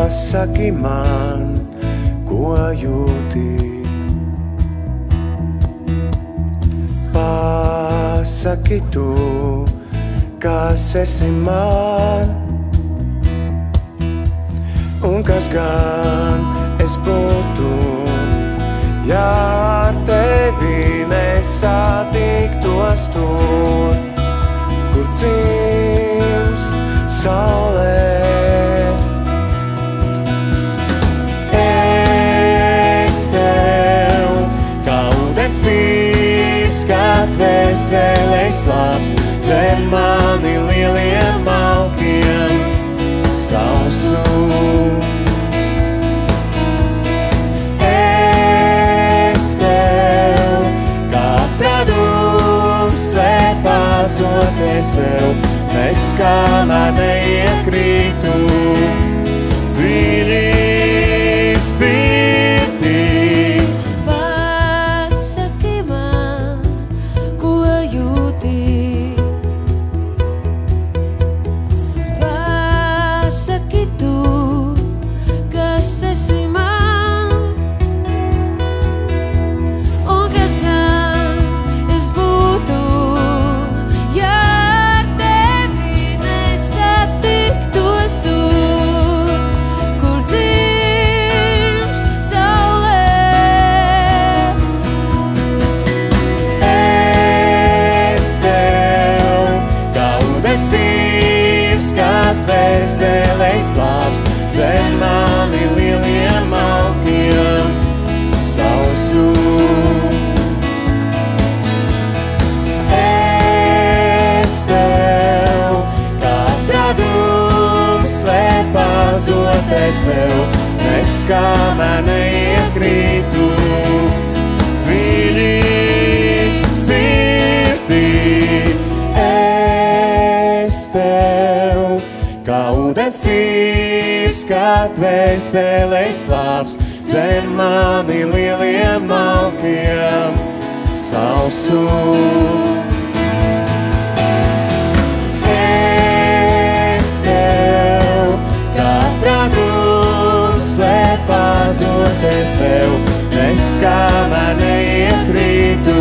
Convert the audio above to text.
Pasaki man, ko jūti. Pasaki tu, kas esi man, un kas gan es būtu, ja ar tevi nesatiktos tur, kur dzimst saulē. Es tev, kā ūdens līvs, kā dvēseles labs, dzer mani lieliem malkiem sausu. Sev, es kamēr neiekrītu dziļi sirdī. Pasaki man, ko jūti. Pasaki tu, kas esi man, un kas gan es būtu, ja dvēseles labs, dzer mani lieliem malkiem sausu. Es tev, kā tradums, slēp pazotē sev, es kamēr neiekrītu dziļi sirdī. Es tev, kā ūdens līvs, kā dvēseles labs, dzer mani lieliem malkiem sausu. Es tev, kā tradums, slēp pazotē sev, es kamēr neiekrītu